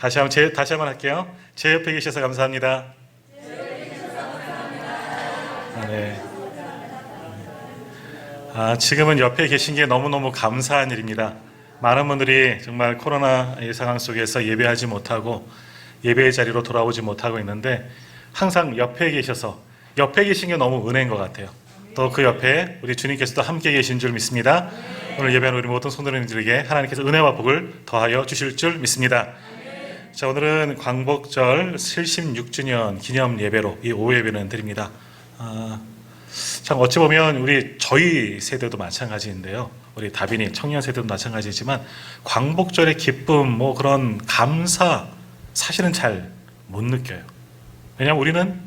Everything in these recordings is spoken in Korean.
다시 한번 할게요. 제 옆에 계셔서 감사합니다. 네. 지금은 옆에 계신 게 너무너무 감사한 일입니다. 많은 분들이 정말 코로나의 상황 속에서 예배하지 못하고 예배의 자리로 돌아오지 못하고 있는데 항상 옆에 계셔서 옆에 계신 게 너무 은혜인 것 같아요. 또 그 옆에 우리 주님께서도 함께 계신 줄 믿습니다. 오늘 예배하는 우리 모든 성도님들에게 하나님께서 은혜와 복을 더하여 주실 줄 믿습니다. 자, 오늘은 광복절 76주년 기념 예배로 이 오후 예배는 드립니다. 참 어찌 보면 저희 세대도 마찬가지인데요. 우리 다빈이 청년 세대도 마찬가지지만 광복절의 기쁨, 그런 감사 사실은 잘 못 느껴요. 왜냐하면 우리는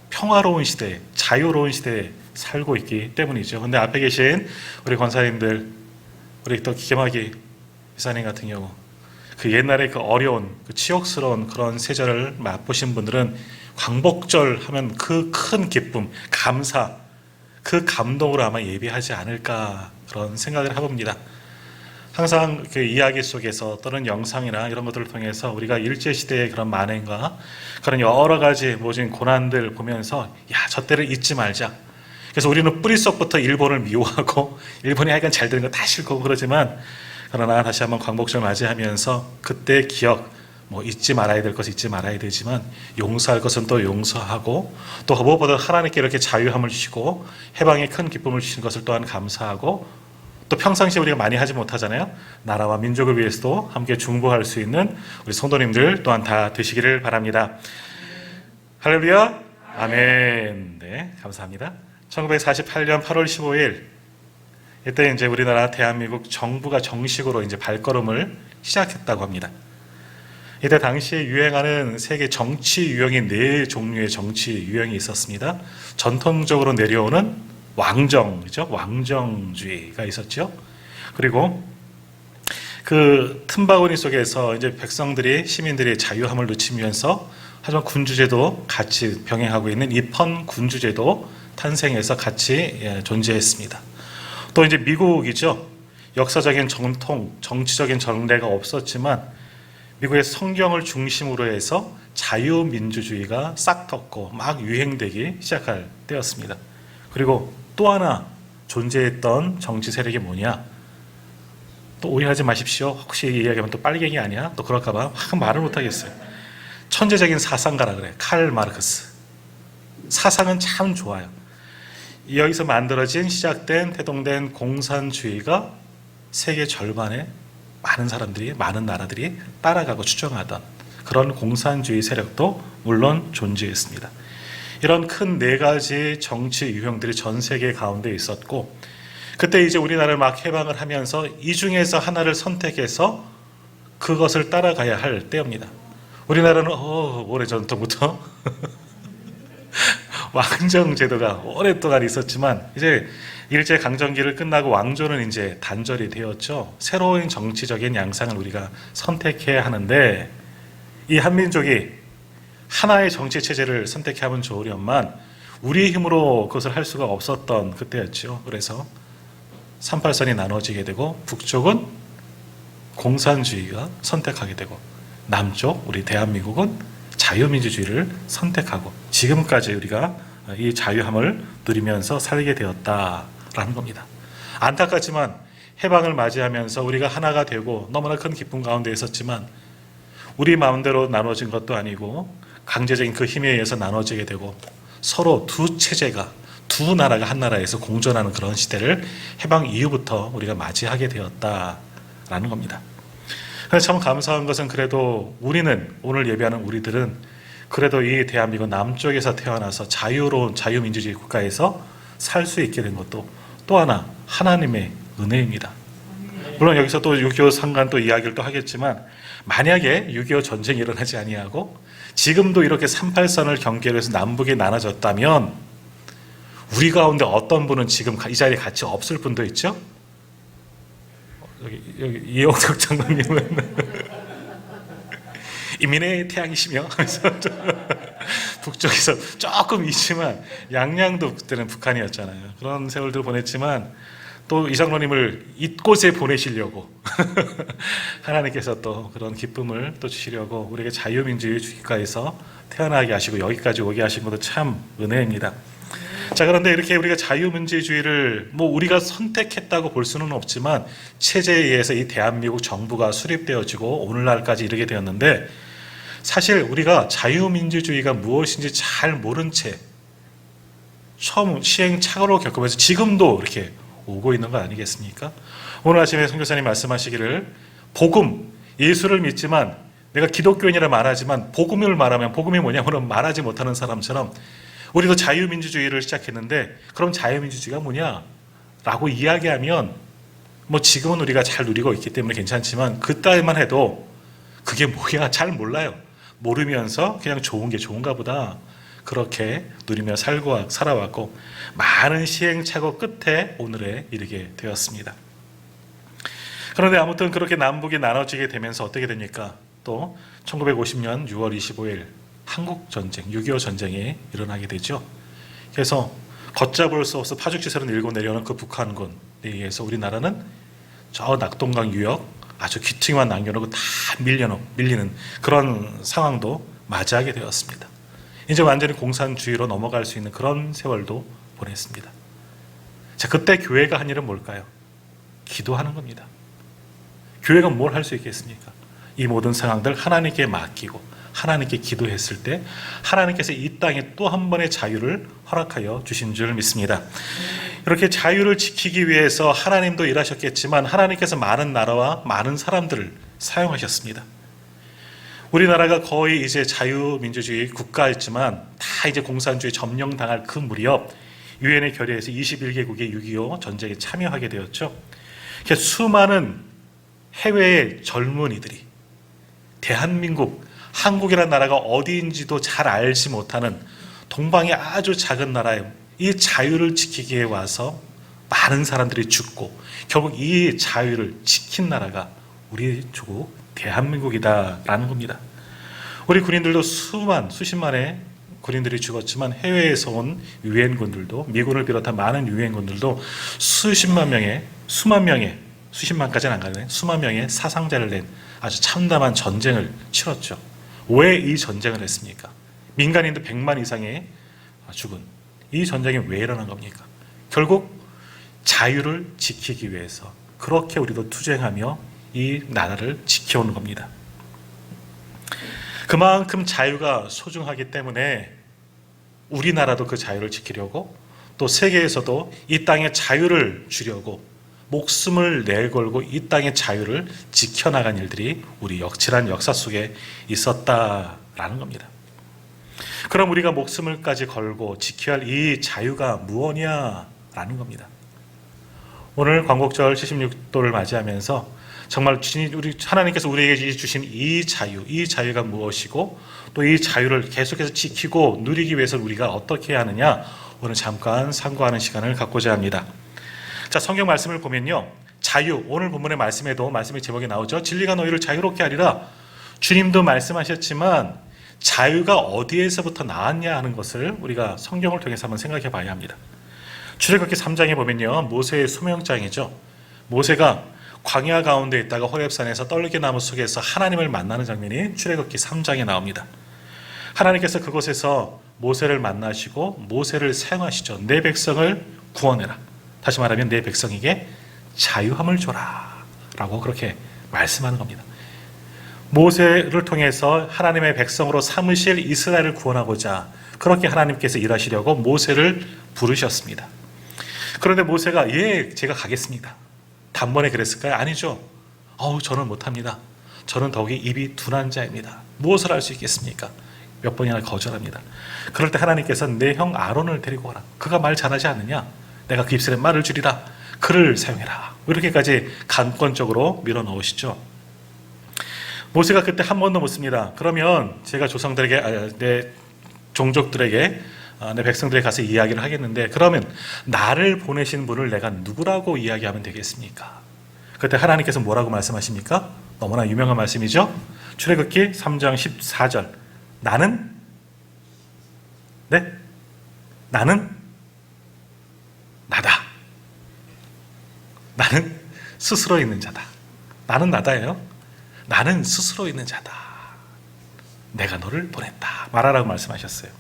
평화로운 시대, 자유로운 시대에 살고 있기 때문이죠. 근데 앞에 계신 우리 권사님들, 우리 또 기계마기 이사님 같은 경우 그 옛날에 그 어려운, 그 치욕스러운 그런 세절을 맛보신 분들은 광복절 하면 그 큰 기쁨, 감사, 그 감동으로 아마 예배하지 않을까 그런 생각을 해봅니다. 항상 그 이야기 속에서 또는 영상이나 이런 것들을 통해서 우리가 일제시대의 그런 만행과 그런 여러 가지 모진 고난들 보면서 저 때를 잊지 말자. 그래서 우리는 뿌리속부터 일본을 미워하고 일본이 하여간 잘 되는 거 다 싫고 그러지만 그러나 다시 한번 광복절 맞이하면서 그때 기억, 잊지 말아야 될 것은 잊지 말아야 되지만 용서할 것은 또 용서하고 또 무엇보다 하나님께 이렇게 자유함을 주시고 해방의 큰 기쁨을 주신 것을 또한 감사하고 또 평상시에 우리가 많이 하지 못하잖아요. 나라와 민족을 위해서도 함께 중보할 수 있는 우리 성도님들 또한 다 되시기를 바랍니다. 할렐루야, 아멘. 네, 감사합니다. 1948년 8월 15일 이때 이제 우리나라 대한민국 정부가 정식으로 이제 발걸음을 시작했다고 합니다. 이때 당시에 유행하는 세계 정치 유형이 4종류의 정치 유형이 있었습니다. 전통적으로 내려오는 왕정이죠. 왕정주의가 있었죠. 그리고 그 틈바구니 속에서 이제 백성들이, 시민들이 자유함을 놓치면서 하지만 군주제도 같이 병행하고 있는 입헌 군주제도 탄생해서 같이 존재했습니다. 또 이제 미국이죠. 역사적인 정통, 정치적인 전례가 없었지만 미국의 성경을 중심으로 해서 자유민주주의가 싹 텄고 막 유행되기 시작할 때였습니다. 그리고 또 하나 존재했던 정치 세력이 뭐냐? 또 오해하지 마십시오. 혹시 이야기하면 또 빨갱이 아니야? 또 그럴까봐 확 말을 못하겠어요. 천재적인 사상가라 그래. 칼 마르크스. 사상은 참 좋아요. 여기서 만들어진, 시작된, 태동된 공산주의가 세계 절반의 많은 사람들이, 많은 나라들이 따라가고 추종하던 그런 공산주의 세력도 물론 존재했습니다. 이런 큰 4가지 정치 유형들이 전 세계 가운데 있었고 그때 이제 우리나라를 막 해방을 하면서 이 중에서 하나를 선택해서 그것을 따라가야 할 때입니다. 우리나라는 오래전부터 왕정제도가 오랫동안 있었지만 이제 일제강점기를 끝나고 왕조는 이제 단절이 되었죠. 새로운 정치적인 양상을 우리가 선택해야 하는데 이 한민족이 하나의 정치 체제를 선택해 하면 좋으련만 우리의 힘으로 그것을 할 수가 없었던 그때였죠. 그래서 38선이 나눠지게 되고 북쪽은 공산주의가 선택하게 되고 남쪽 우리 대한민국은 자유민주주의를 선택하고 지금까지 우리가 이 자유함을 누리면서 살게 되었다라는 겁니다. 안타깝지만 해방을 맞이하면서 우리가 하나가 되고 너무나 큰 기쁨 가운데 있었지만 우리 마음대로 나눠진 것도 아니고 강제적인 그 힘에 의해서 나눠지게 되고 서로 두 체제가, 두 나라가 한 나라에서 공존하는 그런 시대를 해방 이후부터 우리가 맞이하게 되었다라는 겁니다. 그래서 참 감사한 것은 그래도 우리는, 오늘 예배하는 우리들은 그래도 이 대한민국 남쪽에서 태어나서 자유로운 자유민주주의 국가에서 살 수 있게 된 것도 또 하나 하나님의 은혜입니다. 물론 여기서 또 6.25 상관 또 이야기를 또 하겠지만 만약에 6.25 전쟁이 일어나지 아니하고 지금도 이렇게 38선을 경계로 해서 남북이 나눠졌다면 우리 가운데 어떤 분은 지금 이 자리에 같이 없을 분도 있죠? 여기 이영석 장로님은 이민의 태양이시며 북쪽에서 조금 있지만 양양도 그때는 북한이었잖아요. 그런 세월들 보냈지만 또 이장로님을 이곳에 보내시려고 하나님께서 또 그런 기쁨을 또 주시려고 우리에게 자유민주주의 국가에서 태어나게 하시고 여기까지 오게 하신 것도 참 은혜입니다. 자, 그런데 이렇게 우리가 자유민주주의를 우리가 선택했다고 볼 수는 없지만 체제에 의해서 이 대한민국 정부가 수립되어지고 오늘날까지 이르게 되었는데, 사실 우리가 자유민주주의가 무엇인지 잘 모른 채 처음 시행착오로 겪으면서 지금도 이렇게 오고 있는 거 아니겠습니까? 오늘 아침에 선교사님 말씀하시기를 복음, 예수를 믿지만 내가 기독교인이라 말하지만 복음을 말하면 복음이 뭐냐면 말하지 못하는 사람처럼 우리도 자유민주주의를 시작했는데, 그럼 자유민주주의가 뭐냐? 라고 이야기하면 지금은 우리가 잘 누리고 있기 때문에 괜찮지만 그때만 해도 그게 뭐야? 잘 몰라요. 모르면서 그냥 좋은 게 좋은가 보다, 그렇게 누리며 살아왔고 많은 시행착오 끝에 오늘에 이르게 되었습니다. 그런데 아무튼 그렇게 남북이 나눠지게 되면서 어떻게 됩니까? 또 1950년 6월 25일 한국전쟁, 6.25 전쟁이 일어나게 되죠. 그래서 걷잡을 수 없어 파죽지세로 일고 내려오는 그 북한군에 의해서 우리나라는 저 낙동강 유역 아주 귀퉁이만 남겨놓고 다 밀리는 그런 상황도 맞이하게 되었습니다. 이제 완전히 공산주의로 넘어갈 수 있는 그런 세월도 보냈습니다. 자, 그때 교회가 한 일은 뭘까요? 기도하는 겁니다. 교회가 뭘 할 수 있겠습니까? 이 모든 상황들 하나님께 맡기고 하나님께 기도했을 때 하나님께서 이 땅에 또 한 번의 자유를 허락하여 주신 줄 믿습니다. 이렇게 자유를 지키기 위해서 하나님도 일하셨겠지만 하나님께서 많은 나라와 많은 사람들을 사용하셨습니다. 우리나라가 거의 이제 자유민주주의 국가였지만 다 이제 공산주의 점령당할 그 무렵 유엔의 결의에서 21개국의 6.25 전쟁에 참여하게 되었죠. 수많은 해외의 젊은이들이 대한민국, 한국이라는 나라가 어디인지도 잘 알지 못하는 동방의 아주 작은 나라에 이 자유를 지키기 위해 와서 많은 사람들이 죽고 결국 이 자유를 지킨 나라가 우리 조국 대한민국이다라는 겁니다. 우리 군인들도 수십만의 군인들이 죽었지만 해외에서 온 유엔군들도, 미군을 비롯한 많은 유엔군들도 수만 명의, 수십만까지는 안 가네, 수만 명의 사상자를 낸 아주 참담한 전쟁을 치렀죠. 왜 이 전쟁을 했습니까? 민간인도 100만 이상의 죽은 이 전쟁이 왜 일어난 겁니까? 결국 자유를 지키기 위해서 그렇게 우리도 투쟁하며 이 나라를 지켜오는 겁니다. 그만큼 자유가 소중하기 때문에 우리나라도 그 자유를 지키려고, 또 세계에서도 이 땅의 자유를 주려고 목숨을 내걸고 이 땅의 자유를 지켜나간 일들이 우리 역칠한 역사 속에 있었다라는 겁니다. 그럼 우리가 목숨을까지 걸고 지켜야 할 이 자유가 무엇이냐라는 겁니다. 오늘 광복절 76도를 맞이하면서 정말 우리 하나님께서 우리에게 주신 이 자유가 무엇이고 또 이 자유를 계속해서 지키고 누리기 위해서 우리가 어떻게 해야 하느냐, 오늘 잠깐 상고하는 시간을 갖고자 합니다. 자, 성경 말씀을 보면요, 자유, 오늘 본문의 말씀에도 말씀의 제목이 나오죠. 진리가 너희를 자유롭게 하리라. 주님도 말씀하셨지만 자유가 어디에서부터 나왔냐 하는 것을 우리가 성경을 통해서 한번 생각해 봐야 합니다. 출애굽기 3장에 보면요, 모세의 소명장이죠. 모세가 광야 가운데 있다가 호렙산에서 떨기나무 속에서 하나님을 만나는 장면이 출애굽기 3장에 나옵니다. 하나님께서 그곳에서 모세를 만나시고 모세를 사용하시죠. 내 백성을 구원해라. 다시 말하면 내 백성에게 자유함을 줘라 라고 그렇게 말씀하는 겁니다. 모세를 통해서 하나님의 백성으로 삼으실 이스라엘을 구원하고자 그렇게 하나님께서 일하시려고 모세를 부르셨습니다. 그런데 모세가 제가 가겠습니다. 단번에 그랬을까요? 아니죠. 저는 못합니다. 저는 더욱이 입이 둔한 자입니다. 무엇을 할 수 있겠습니까? 몇 번이나 거절합니다. 그럴 때 하나님께서 내 형 아론을 데리고 오라. 그가 말 잘하지 않느냐? 내가 그 입술에 말을 주리라. 그를 사용해라. 이렇게까지 강권적으로 밀어넣으시죠. 모세가 그때 한 번도 묻습니다. 그러면 제가 조상들에게, 내 종족들에게, 내 백성들에게 가서 이야기를 하겠는데 그러면 나를 보내신 분을 내가 누구라고 이야기하면 되겠습니까? 그때 하나님께서 뭐라고 말씀하십니까? 너무나 유명한 말씀이죠. 출애굽기 3장 14절. 나는 나다. 나는 스스로 있는 자다. 나는 나다예요. 나는 스스로 있는 자다. 내가 너를 보냈다. 말하라고 말씀하셨어요.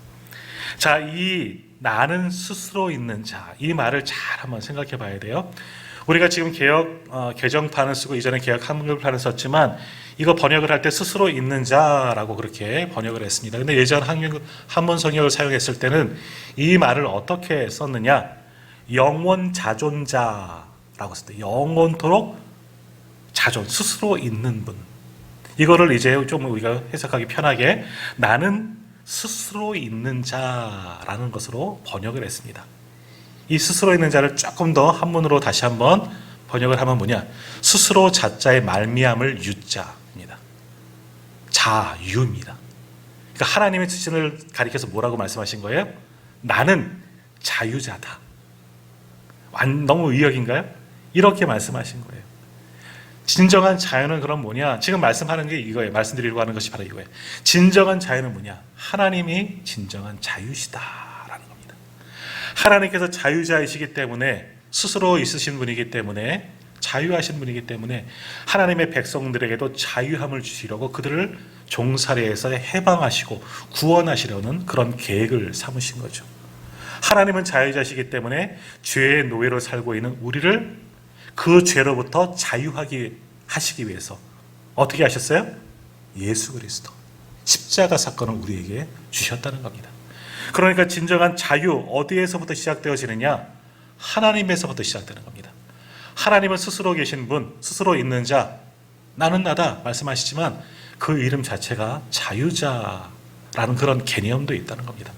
자, 이 나는 스스로 있는 자, 이 말을 잘 한번 생각해 봐야 돼요. 우리가 지금 개정판을 쓰고 이전에 개역 한글판을 썼지만 이거 번역을 할 때 스스로 있는 자라고 그렇게 번역을 했습니다. 근데 예전 한문 성역을 사용했을 때는 이 말을 어떻게 썼느냐? 영원 자존자라고 썼대요. 영원토록 자존, 스스로 있는 분. 이거를 이제 좀 우리가 해석하기 편하게 나는 스스로 있는 자라는 것으로 번역을 했습니다. 이 스스로 있는 자를 조금 더 한문으로 다시 한번 번역을 하면 뭐냐? 스스로 자자의 말미암을 유자입니다. 자유입니다. 그러니까 하나님의 자신을 가리켜서 뭐라고 말씀하신 거예요? 나는 자유자다. 너무 의역인가요? 이렇게 말씀하신 거예요. 진정한 자유는 그럼 뭐냐? 지금 말씀하는 게 이거예요. 말씀드리려고 하는 것이 바로 이거예요. 진정한 자유는 뭐냐? 하나님이 진정한 자유시다라는 겁니다. 하나님께서 자유자이시기 때문에 스스로 있으신 분이기 때문에 자유하신 분이기 때문에 하나님의 백성들에게도 자유함을 주시려고 그들을 종살이에서 해방하시고 구원하시려는 그런 계획을 삼으신 거죠. 하나님은 자유자시기 때문에 죄의 노예로 살고 있는 우리를 그 죄로부터 자유하게 하시기 위해서 어떻게 하셨어요? 예수 그리스도 십자가 사건을 우리에게 주셨다는 겁니다. 그러니까 진정한 자유 어디에서부터 시작되어지느냐? 하나님에서부터 시작되는 겁니다. 하나님은 스스로 계신 분, 스스로 있는 자, 나는 나다 말씀하시지만 그 이름 자체가 자유자라는 그런 개념도 있다는 겁니다.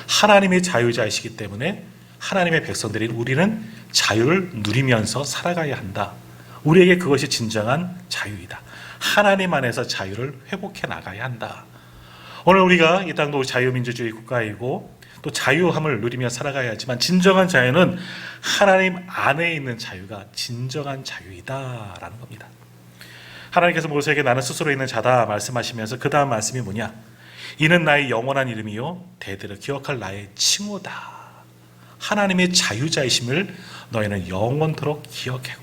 하나님이 자유자이시기 때문에 하나님의 백성들인 우리는 자유를 누리면서 살아가야 한다. 우리에게 그것이 진정한 자유이다. 하나님 안에서 자유를 회복해 나가야 한다. 오늘 우리가 이 땅도 자유민주주의 국가이고 또 자유함을 누리며 살아가야 하지만 진정한 자유는 하나님 안에 있는 자유가 진정한 자유이다라는 겁니다. 하나님께서 모세에게 나는 스스로 있는 자다 말씀하시면서 그 다음 말씀이 뭐냐? 이는 나의 영원한 이름이요 대대로 기억할 나의 칭호다. 하나님의 자유자이심을 너희는 영원토록 기억하고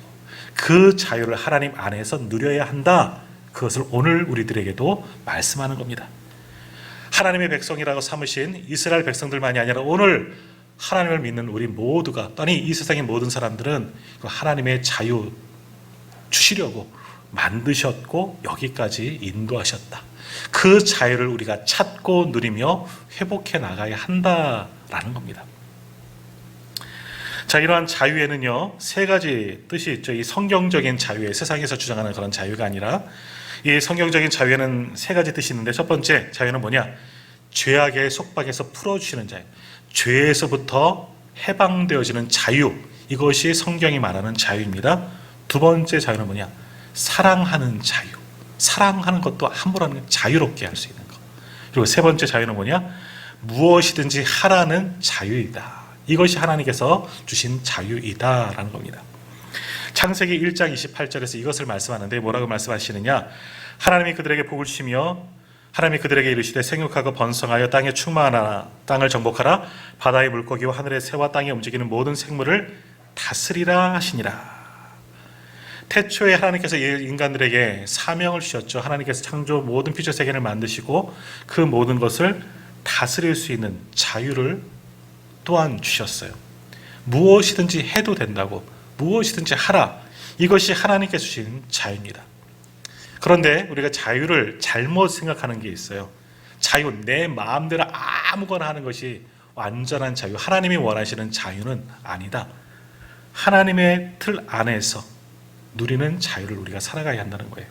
그 자유를 하나님 안에서 누려야 한다. 그것을 오늘 우리들에게도 말씀하는 겁니다. 하나님의 백성이라고 삼으신 이스라엘 백성들만이 아니라 오늘 하나님을 믿는 우리 모두가, 아니 이 세상의 모든 사람들은 하나님의 자유 주시려고 만드셨고 여기까지 인도하셨다. 그 자유를 우리가 찾고 누리며 회복해 나가야 한다라는 겁니다. 자, 이러한 자유에는요 세 가지 뜻이 있죠. 이 성경적인 자유에 세상에서 주장하는 그런 자유가 아니라 이 성경적인 자유에는 세 가지 뜻이 있는데 첫 번째 자유는 뭐냐? 죄악의 속박에서 풀어주시는 자유, 죄에서부터 해방되어지는 자유, 이것이 성경이 말하는 자유입니다. 두 번째 자유는 뭐냐? 사랑하는 자유, 사랑하는 것도 함부로 하는 자유롭게 할 수 있는 것. 그리고 세 번째 자유는 뭐냐? 무엇이든지 하라는 자유이다. 이것이 하나님께서 주신 자유이다라는 겁니다. 창세기 1장 28절에서 이것을 말씀하는데 뭐라고 말씀하시느냐? 하나님이 그들에게 복을 주시며 하나님이 그들에게 이르시되 생육하고 번성하여 땅에 충만하라. 땅을 정복하라. 바다의 물고기와 하늘의 새와 땅에 움직이는 모든 생물을 다스리라 하시니라. 태초에 하나님께서 인간들에게 사명을 주셨죠. 하나님께서 창조 모든 피조 세계를 만드시고 그 모든 것을 다스릴 수 있는 자유를 또한 주셨어요. 무엇이든지 해도 된다고, 무엇이든지 하라. 이것이 하나님께서 주신 자유입니다. 그런데 우리가 자유를 잘못 생각하는 게 있어요. 자유, 내 마음대로 아무거나 하는 것이 완전한 자유, 하나님이 원하시는 자유는 아니다. 하나님의 틀 안에서 누리는 자유를 우리가 살아가야 한다는 거예요.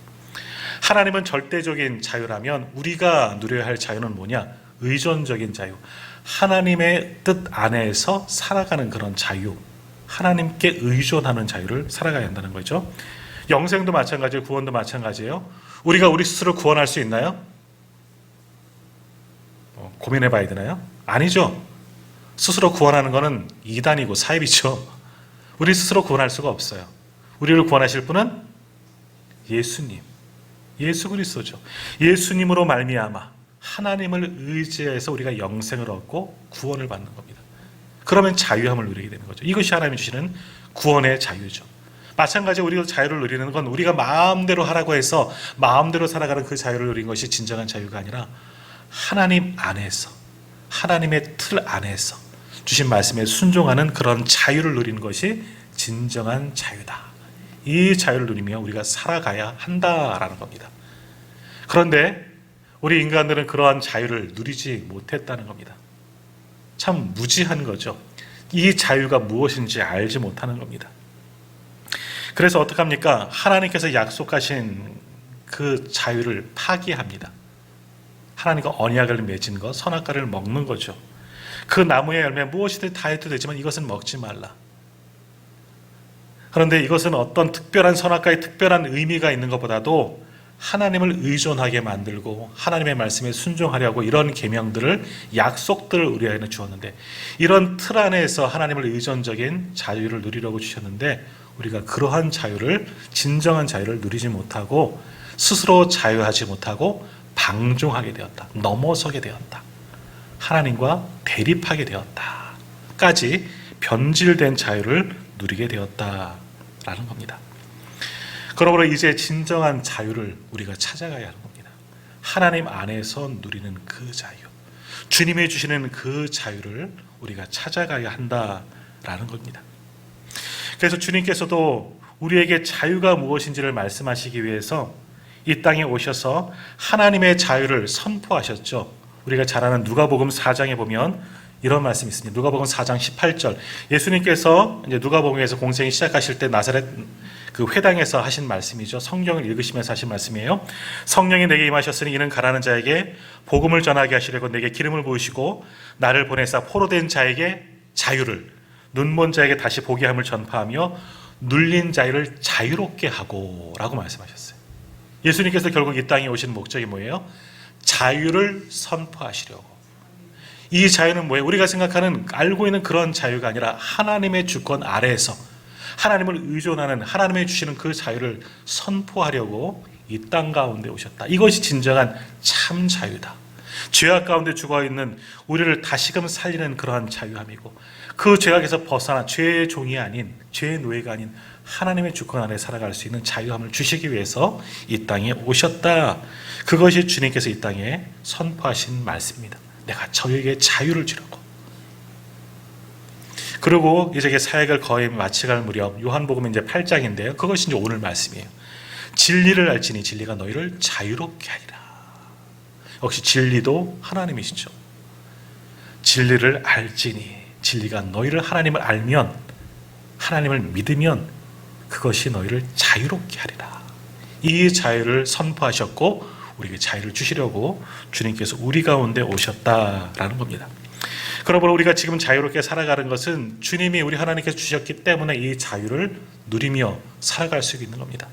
하나님은 절대적인 자유라면 우리가 누려야 할 자유는 뭐냐? 의존적인 자유, 하나님의 뜻 안에서 살아가는 그런 자유, 하나님께 의존하는 자유를 살아가야 한다는 거죠. 영생도 마찬가지예요. 구원도 마찬가지예요. 우리가 우리 스스로 구원할 수 있나요? 고민해 봐야 되나요? 아니죠. 스스로 구원하는 것은 이단이고 사입이죠. 우리 스스로 구원할 수가 없어요. 우리를 구원하실 분은 예수님, 예수 그리스도죠. 예수님으로 말미암아 하나님을 의지해서 우리가 영생을 얻고 구원을 받는 겁니다. 그러면 자유함을 누리게 되는 거죠. 이것이 하나님이 주시는 구원의 자유죠. 마찬가지로 우리가 자유를 누리는 건 우리가 마음대로 하라고 해서 마음대로 살아가는 그 자유를 누리는 것이 진정한 자유가 아니라 하나님 안에서, 하나님의 틀 안에서 주신 말씀에 순종하는 그런 자유를 누리는 것이 진정한 자유다. 이 자유를 누리며 우리가 살아가야 한다라는 겁니다. 그런데 우리 인간들은 그러한 자유를 누리지 못했다는 겁니다. 참 무지한 거죠. 이 자유가 무엇인지 알지 못하는 겁니다. 그래서 어떡합니까? 하나님께서 약속하신 그 자유를 파기합니다. 하나님과 언약을 맺은 것, 선악과를 먹는 거죠. 그 나무의 열매 무엇이든 다 해도 되지만 이것은 먹지 말라. 그런데 이것은 어떤 특별한 선악과의 특별한 의미가 있는 것보다도 하나님을 의존하게 만들고 하나님의 말씀에 순종하려고 이런 계명들을, 약속들을 우리에게는 주었는데, 이런 틀 안에서 하나님을 의존적인 자유를 누리려고 주셨는데 우리가 그러한 자유를, 진정한 자유를 누리지 못하고 스스로 자유하지 못하고 방종하게 되었다. 넘어서게 되었다. 하나님과 대립하게 되었다. 까지 변질된 자유를 누리게 되었다라는 겁니다. 그러므로 이제 진정한 자유를 우리가 찾아가야 하는 겁니다. 하나님 안에서 누리는 그 자유, 주님이 주시는 그 자유를 우리가 찾아가야 한다라는 겁니다. 그래서 주님께서도 우리에게 자유가 무엇인지를 말씀하시기 위해서 이 땅에 오셔서 하나님의 자유를 선포하셨죠. 우리가 잘 아는 누가복음 4장에 보면 이런 말씀이 있습니다. 누가복음 4장 18절. 예수님께서 이제 누가복음에서 공생이 시작하실 때 나사렛 그 회당에서 하신 말씀이죠. 성경을 읽으시면서 하신 말씀이에요. 성령이 내게 임하셨으니 이는 가라는 자에게 복음을 전하게 하시려고 내게 기름을 부으시고 나를 보내사 포로된 자에게 자유를, 눈먼 자에게 다시 보게 함을 전파하며 눌린 자유를 자유롭게 하고 라고 말씀하셨어요. 예수님께서 결국 이 땅에 오신 목적이 뭐예요? 자유를 선포하시려고. 이 자유는 뭐예요? 우리가 생각하는, 알고 있는 그런 자유가 아니라 하나님의 주권 아래에서 하나님을 의존하는, 하나님의 주시는 그 자유를 선포하려고 이 땅 가운데 오셨다. 이것이 진정한 참 자유다. 죄악 가운데 죽어있는 우리를 다시금 살리는 그러한 자유함이고, 그 죄악에서 벗어나 죄의 종이 아닌, 죄의 노예가 아닌 하나님의 주권 안에 살아갈 수 있는 자유함을 주시기 위해서 이 땅에 오셨다. 그것이 주님께서 이 땅에 선포하신 말씀입니다. 내가 저에게 자유를 주려고. 그리고 이제 사역을 거의 마치갈 무렵 요한복음 이제 8장인데요. 그것이 이제 오늘 말씀이에요. 진리를 알지니 진리가 너희를 자유롭게 하리라. 역시 진리도 하나님이시죠. 진리를 알지니, 진리가 너희를, 하나님을 알면, 하나님을 믿으면 그것이 너희를 자유롭게 하리라. 이 자유를 선포하셨고 우리에게 자유를 주시려고 주님께서 우리 가운데 오셨다라는 겁니다. 그러므로 우리가 지금 자유롭게 살아가는 것은 주님이, 우리 하나님께서 주셨기 때문에 이 자유를 누리며 살아갈 수 있는 겁니다.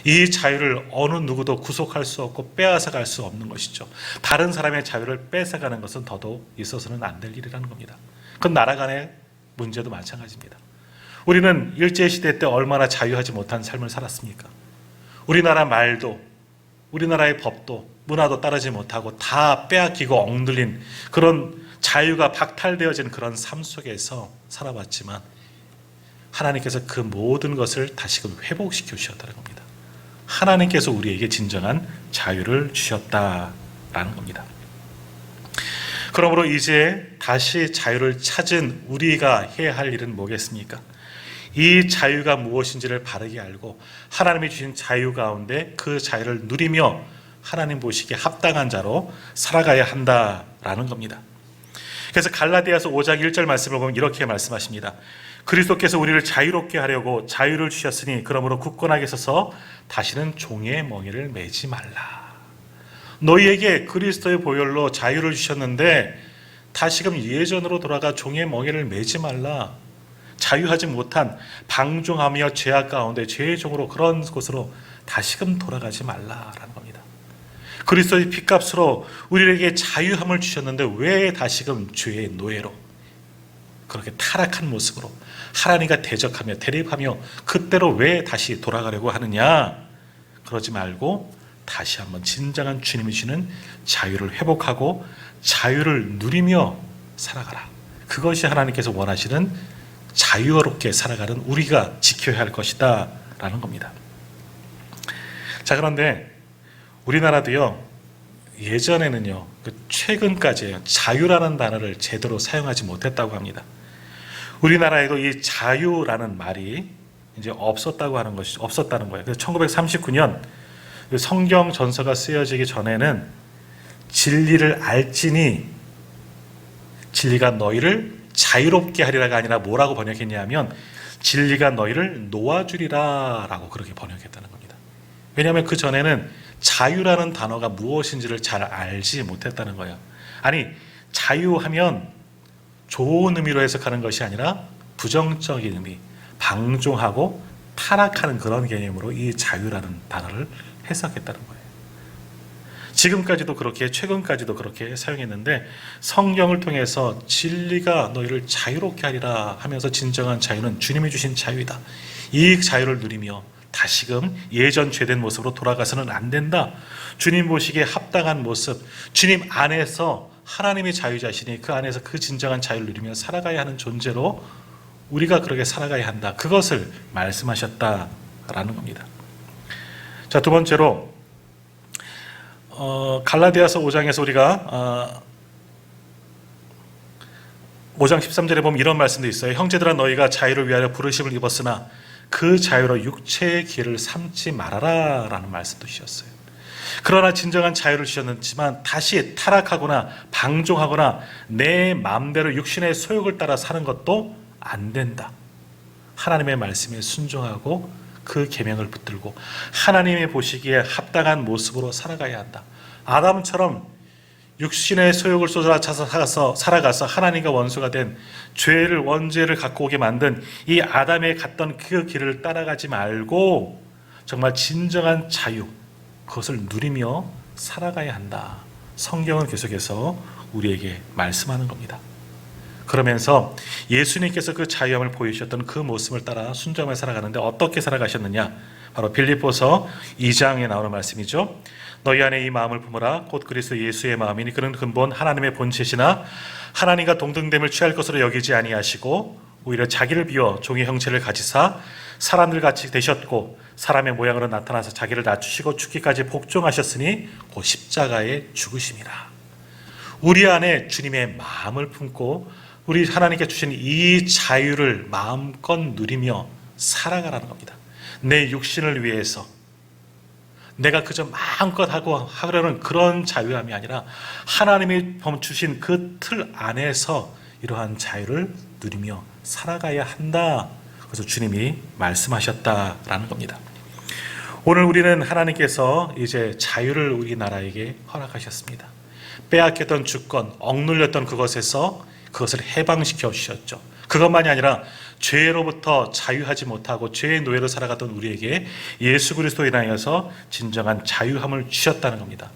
이 자유를 어느 누구도 구속할 수 없고 빼앗아갈 수 없는 것이죠. 다른 사람의 자유를 뺏어가는 것은 더더욱 있어서는 안 될 일이라는 겁니다. 그건 나라 간의 문제도 마찬가지입니다. 우리는 일제시대 때 얼마나 자유하지 못한 삶을 살았습니까? 우리나라 말도, 우리나라의 법도, 문화도 따르지 못하고 다 빼앗기고 억눌린 그런 자유가 박탈되어진 그런 삶 속에서 살아왔지만 하나님께서 그 모든 것을 다시금 회복시켜 주셨다는 겁니다. 하나님께서 우리에게 진정한 자유를 주셨다라는 겁니다. 그러므로 이제 다시 자유를 찾은 우리가 해야 할 일은 뭐겠습니까? 이 자유가 무엇인지를 바르게 알고 하나님이 주신 자유 가운데 그 자유를 누리며 하나님 보시기에 합당한 자로 살아가야 한다라는 겁니다. 그래서 갈라디아서 5장 1절 말씀을 보면 이렇게 말씀하십니다. 그리스도께서 우리를 자유롭게 하려고 자유를 주셨으니 그러므로 굳건하게 서서 다시는 종의 멍에를 매지 말라. 너희에게 그리스도의 보혈로 자유를 주셨는데 다시금 예전으로 돌아가 종의 멍에를 매지 말라. 자유하지 못한, 방종하며 죄악 가운데 죄의 종으로, 그런 곳으로 다시금 돌아가지 말라라는 겁니다. 그리스도의 피값으로 우리에게 자유함을 주셨는데 왜 다시금 죄의 노예로, 그렇게 타락한 모습으로 하나님과 대적하며 대립하며 그때로 왜 다시 돌아가려고 하느냐? 그러지 말고 다시 한번 진정한 주님이 주시는 자유를 회복하고 자유를 누리며 살아가라. 그것이 하나님께서 원하시는 자유롭게 살아가는 우리가 지켜야 할 것이다 있다라는 겁니다. 자, 그런데 우리나라도요, 예전에는요, 최근까지요, 자유라는 단어를 제대로 사용하지 못했다고 합니다. 우리나라에도 이 자유라는 말이 이제 없었다는 거예요. 그래서 1939년 성경 전서가 쓰여지기 전에는 진리를 알지니 진리가 너희를 자유롭게 하리라가 아니라 뭐라고 번역했냐면 진리가 너희를 놓아주리라 라고 그렇게 번역했다는 겁니다. 왜냐하면 그 전에는 자유라는 단어가 무엇인지를 잘 알지 못했다는 거예요. 아니, 자유하면 좋은 의미로 해석하는 것이 아니라 부정적인 의미, 방종하고 타락하는 그런 개념으로 이 자유라는 단어를 해석했다는 거예요. 지금까지도 그렇게, 최근까지도 그렇게 사용했는데 성경을 통해서 진리가 너희를 자유롭게 하리라 하면서 진정한 자유는 주님이 주신 자유이다. 이 자유를 누리며 다시금 예전 죄된 모습으로 돌아가서는 안 된다. 주님 보시기에 합당한 모습, 주님 안에서 하나님의 자유자신이 그 안에서 그 진정한 자유를 누리며 살아가야 하는 존재로 우리가 그렇게 살아가야 한다. 그것을 말씀하셨다라는 겁니다. 자, 두 번째로 갈라디아서 5장에서 우리가 5장 13절에 보면 이런 말씀도 있어요. 형제들아 너희가 자유를 위하여 부르심을 입었으나 그 자유로 육체의 기회를 삼지 말아라 라는 말씀도 주셨어요. 그러나 진정한 자유를 주셨지만 다시 타락하거나 방종하거나 내 마음대로 육신의 소욕을 따라 사는 것도 안 된다. 하나님의 말씀에 순종하고 그 계명을 붙들고 하나님이 보시기에 합당한 모습으로 살아가야 한다. 아담처럼 육신의 소욕을 쏟아져서 살아가서 하나님과 원수가 된 원죄를 갖고 오게 만든 이 아담의 갔던 그 길을 따라가지 말고 정말 진정한 자유, 그것을 누리며 살아가야 한다. 성경은 계속해서 우리에게 말씀하는 겁니다. 그러면서 예수님께서 그 자유함을 보이셨던 그 모습을 따라 순종하며 살아가는데 어떻게 살아가셨느냐? 바로 빌립보서 2장에 나오는 말씀이죠. 너희 안에 이 마음을 품으라. 곧 그리스도 예수의 마음이니 그는 근본 하나님의 본체시나 하나님과 동등됨을 취할 것으로 여기지 아니하시고 오히려 자기를 비워 종의 형체를 가지사 사람들 같이 되셨고 사람의 모양으로 나타나서 자기를 낮추시고 죽기까지 복종하셨으니 곧 십자가에 죽으심이라. 우리 안에 주님의 마음을 품고 우리 하나님께 주신 이 자유를 마음껏 누리며 살아가라는 겁니다. 내 육신을 위해서 내가 그저 마음껏 하려는 그런 자유함이 아니라 하나님이 주신 그 틀 안에서 이러한 자유를 누리며 살아가야 한다. 그래서 주님이 말씀하셨다라는 겁니다. 오늘 우리는 하나님께서 이제 자유를 우리나라에게 허락하셨습니다. 빼앗겼던 주권, 억눌렸던 그것에서 그것을 해방시켜 주셨죠. 그것만이 아니라 죄로부터 자유하지 못하고 죄의 노예로 살아가던 우리에게 예수 그리스도에 인하여서 진정한 자유함을 주셨다는 겁니다.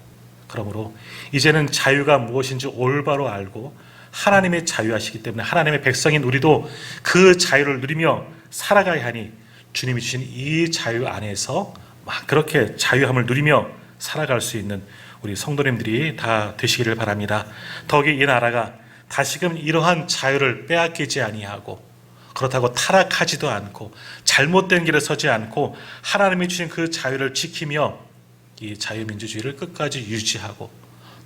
그러므로 이제는 자유가 무엇인지 올바로 알고 하나님의 자유하시기 때문에 하나님의 백성인 우리도 그 자유를 누리며 살아가야 하니 주님이 주신 이 자유 안에서 막 그렇게 자유함을 누리며 살아갈 수 있는 우리 성도님들이 다 되시기를 바랍니다. 더욱이 이 나라가 다시금 이러한 자유를 빼앗기지 아니하고 그렇다고 타락하지도 않고 잘못된 길에 서지 않고 하나님이 주신 그 자유를 지키며 이 자유민주주의를 끝까지 유지하고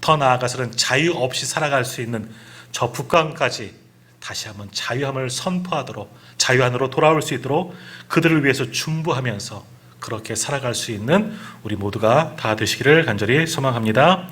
더 나아가서는 자유 없이 살아갈 수 있는 저 북한까지 다시 한번 자유함을 선포하도록 자유 안으로 돌아올 수 있도록 그들을 위해서 중보하면서 그렇게 살아갈 수 있는 우리 모두가 다 되시기를 간절히 소망합니다.